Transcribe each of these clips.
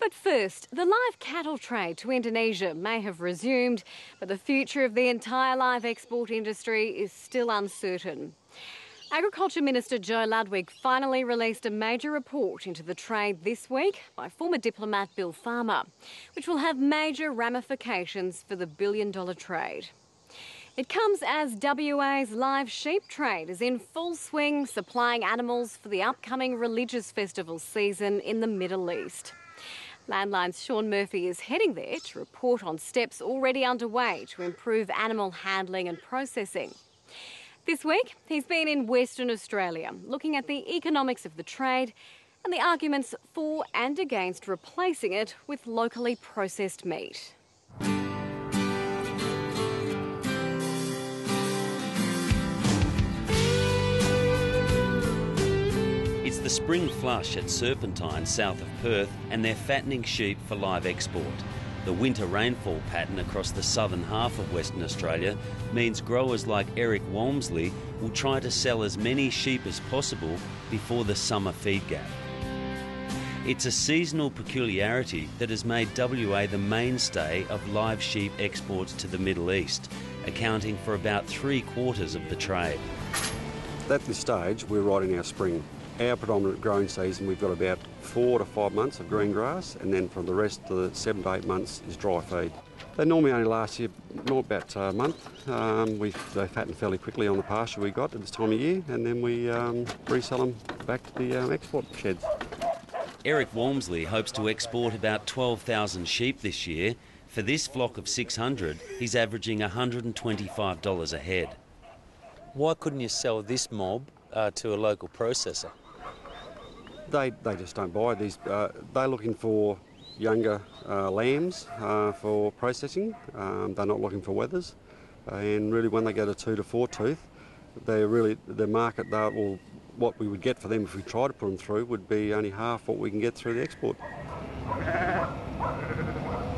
But first, the live cattle trade to Indonesia may have resumed, but the future of the entire live export industry is still uncertain. Agriculture Minister Joe Ludwig finally released a major report into the trade this week by former diplomat Bill Farmer, which will have major ramifications for the billion-dollar trade. It comes as WA's live sheep trade is in full swing, supplying animals for the upcoming religious festival season in the Middle East. Landline's Sean Murphy is heading there to report on steps already underway to improve animal handling and processing. This week, he's been in Western Australia, looking at the economics of the trade and the arguments for and against replacing it with locally processed meat. It's the spring flush at Serpentine, south of Perth, and they're fattening sheep for live export. The winter rainfall pattern across the southern half of Western Australia means growers like Eric Walmsley will try to sell as many sheep as possible before the summer feed gap. It's a seasonal peculiarity that has made WA the mainstay of live sheep exports to the Middle East, accounting for about 3/4 of the trade. At this stage, we're right in our spring. Our predominant growing season, we've got about 4 to 5 months of green grass, and then for the rest of the 7 to 8 months is dry feed. They normally only last you about a month. They fatten fairly quickly on the pasture we got at this time of year, and then we resell them back to the export sheds. Eric Walmsley hopes to export about 12,000 sheep this year. For this flock of 600, he's averaging $125 a head. Why couldn't you sell this mob to a local processor? They just don't buy these. They're looking for younger lambs for processing. They're not looking for wethers. And really when they go to 2 to 4 tooth, the market, what we would get for them if we tried to put them through would be only half what we can get through the export.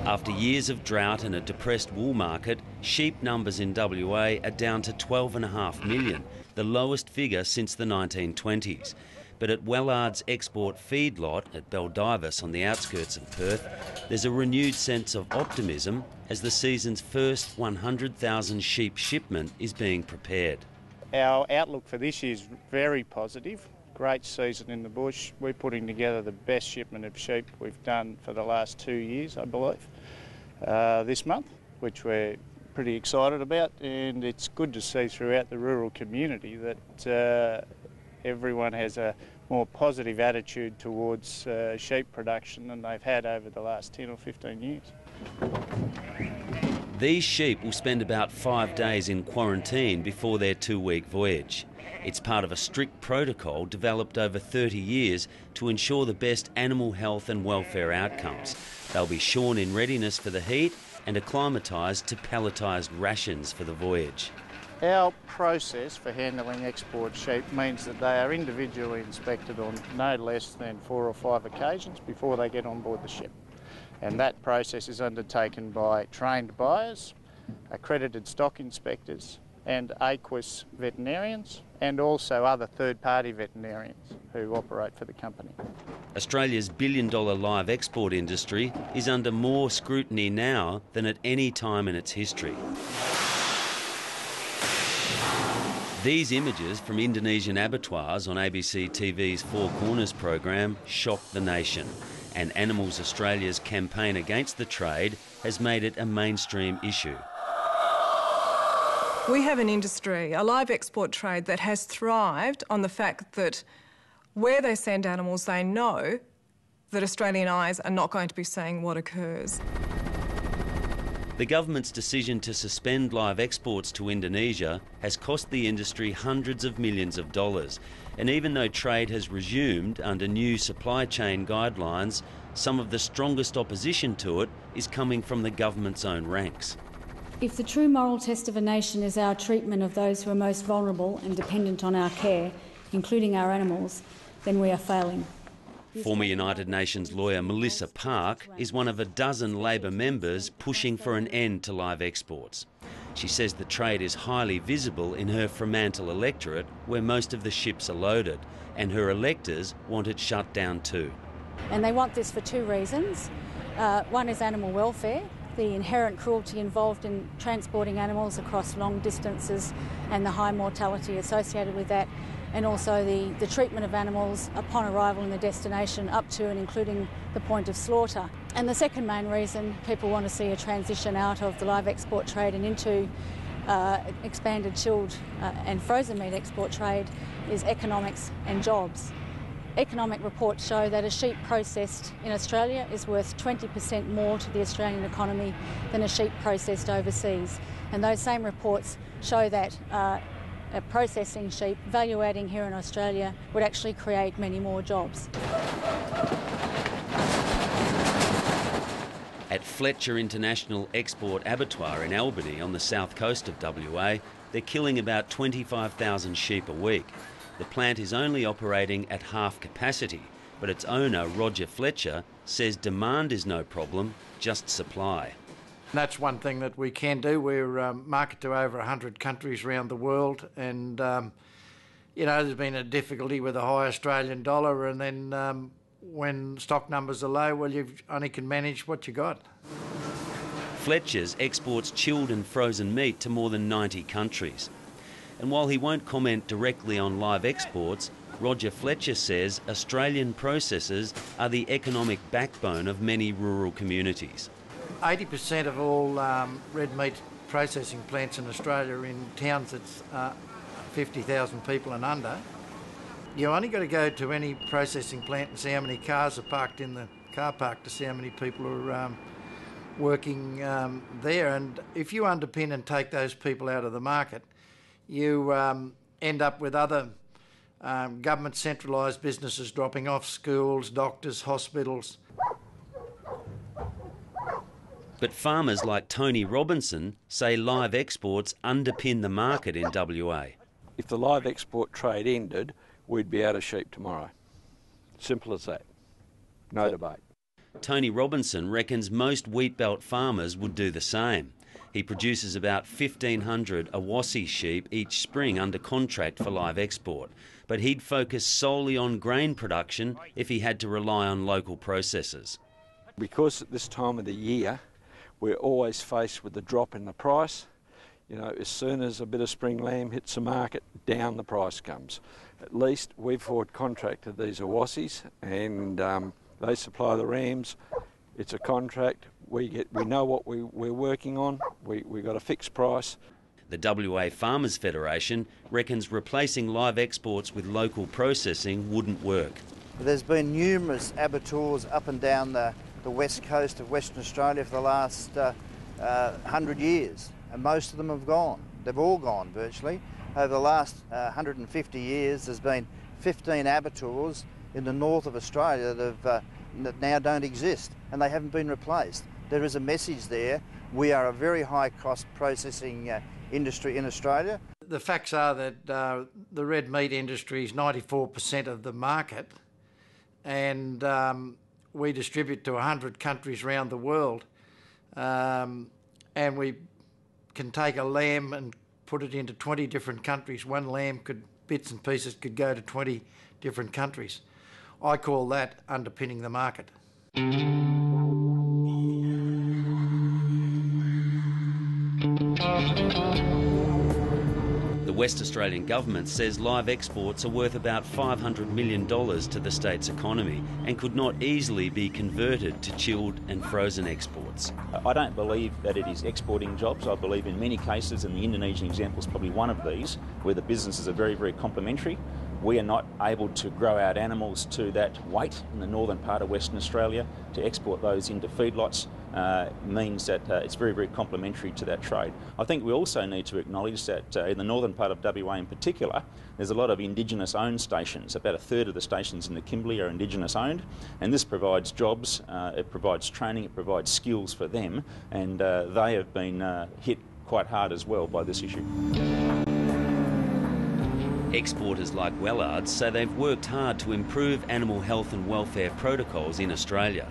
After years of drought and a depressed wool market, sheep numbers in WA are down to 12.5 million, the lowest figure since the 1920s. But at Wellard's export feedlot at Baldivis on the outskirts of Perth, there's a renewed sense of optimism as the season's first 100,000 sheep shipment is being prepared. Our outlook for this year is very positive. Great season in the bush. We're putting together the best shipment of sheep we've done for the last 2 years, I believe, this month, which we're pretty excited about. And it's good to see throughout the rural community that everyone has a more positive attitude towards sheep production than they've had over the last 10 or 15 years. These sheep will spend about 5 days in quarantine before their 2-week voyage. It's part of a strict protocol developed over 30 years to ensure the best animal health and welfare outcomes. They'll be shorn in readiness for the heat and acclimatised to pelletised rations for the voyage. Our process for handling export sheep means that they are individually inspected on no less than 4 or 5 occasions before they get on board the ship. And that process is undertaken by trained buyers, accredited stock inspectors and AQUIS veterinarians, and also other third-party veterinarians who operate for the company. Australia's billion-dollar live export industry is under more scrutiny now than at any time in its history. These images from Indonesian abattoirs on ABC TV's Four Corners program shocked the nation, and Animals Australia's campaign against the trade has made it a mainstream issue. We have an industry, a live export trade, that has thrived on the fact that where they send animals, they know that Australian eyes are not going to be seeing what occurs. The government's decision to suspend live exports to Indonesia has cost the industry hundreds of millions of dollars. And even though trade has resumed under new supply chain guidelines, some of the strongest opposition to it is coming from the government's own ranks. If the true moral test of a nation is our treatment of those who are most vulnerable and dependent on our care, including our animals, then we are failing. Former United Nations lawyer Melissa Park is one of a dozen Labor members pushing for an end to live exports. She says the trade is highly visible in her Fremantle electorate, where most of the ships are loaded, and her electors want it shut down too. And they want this for two reasons. One is animal welfare, the inherent cruelty involved in transporting animals across long distances and the high mortality associated with that, and also the treatment of animals upon arrival in the destination up to and including the point of slaughter. And the second main reason people want to see a transition out of the live export trade and into expanded chilled and frozen meat export trade is economics and jobs. Economic reports show that a sheep processed in Australia is worth 20% more to the Australian economy than a sheep processed overseas. And those same reports show that processing sheep, value adding here in Australia, would actually create many more jobs. At Fletcher International Export Abattoir in Albany on the south coast of WA, they're killing about 25,000 sheep a week. The plant is only operating at half capacity, but its owner, Roger Fletcher, says demand is no problem, just supply. That's one thing that we can do. We're market to over 100 countries around the world, and there's been a difficulty with the high Australian dollar, and then when stock numbers are low, well, you only can manage what you got. Fletcher's exports chilled and frozen meat to more than 90 countries. And while he won't comment directly on live exports, Roger Fletcher says Australian processors are the economic backbone of many rural communities. 80% of all red meat processing plants in Australia are in towns that's 50,000 people and under. You only got to go to any processing plant and see how many cars are parked in the car park to see how many people are working there. And if you underpin and take those people out of the market, you end up with other government centralised businesses dropping off: schools, doctors, hospitals. But farmers like Tony Robinson say live exports underpin the market in WA. If the live export trade ended, we'd be out of sheep tomorrow. Simple as that. No debate. Tony Robinson reckons most wheatbelt farmers would do the same. He produces about 1,500 Awassi sheep each spring under contract for live export, but he'd focus solely on grain production if he had to rely on local processors. Because at this time of the year, we're always faced with the drop in the price. You know, as soon as a bit of spring lamb hits the market, down the price comes. At least we've forward contracted these Awassis, and they supply the rams. It's a contract. We know what we're working on. We got a fixed price. The WA Farmers Federation reckons replacing live exports with local processing wouldn't work. There's been numerous abattoirs up and down the west coast of Western Australia for the last 100 years, and most of them have gone. They've all gone virtually. Over the last 150 years, there's been 15 abattoirs in the north of Australia that now don't exist, and they haven't been replaced. There is a message there. We are a very high-cost processing industry in Australia. The facts are that the red meat industry is 94% of the market, and we distribute to 100 countries around the world, and we can take a lamb and put it into 20 different countries. One lamb bits and pieces could go to 20 different countries. I call that underpinning the market. The West Australian government says live exports are worth about $500 million to the state's economy and could not easily be converted to chilled and frozen exports. I don't believe that it is exporting jobs. I believe in many cases, and the Indonesian example is probably one of these, where the businesses are very, very complementary. We are not able to grow out animals to that weight in the northern part of Western Australia. To export those into feedlots means that it's very, very complementary to that trade. I think we also need to acknowledge that in the northern part of WA in particular, there's a lot of Indigenous owned stations. About a third of the stations in the Kimberley are Indigenous owned, and this provides jobs, it provides training, it provides skills for them, and they have been hit quite hard as well by this issue. Exporters like Wellards say they've worked hard to improve animal health and welfare protocols in Australia.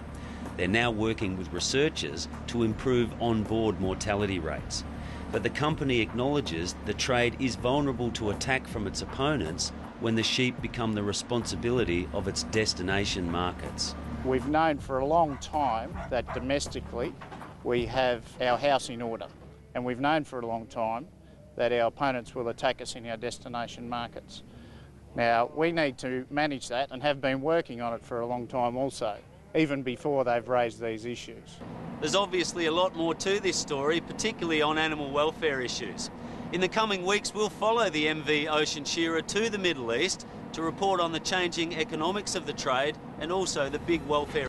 They're now working with researchers to improve on-board mortality rates. But the company acknowledges the trade is vulnerable to attack from its opponents when the sheep become the responsibility of its destination markets. We've known for a long time that domestically we have our house in order, and we've known for a long time that our opponents will attack us in our destination markets. Now, we need to manage that and have been working on it for a long time also, even before they've raised these issues. There's obviously a lot more to this story, particularly on animal welfare issues. In the coming weeks, we'll follow the MV Ocean Shearer to the Middle East to report on the changing economics of the trade and also the big welfare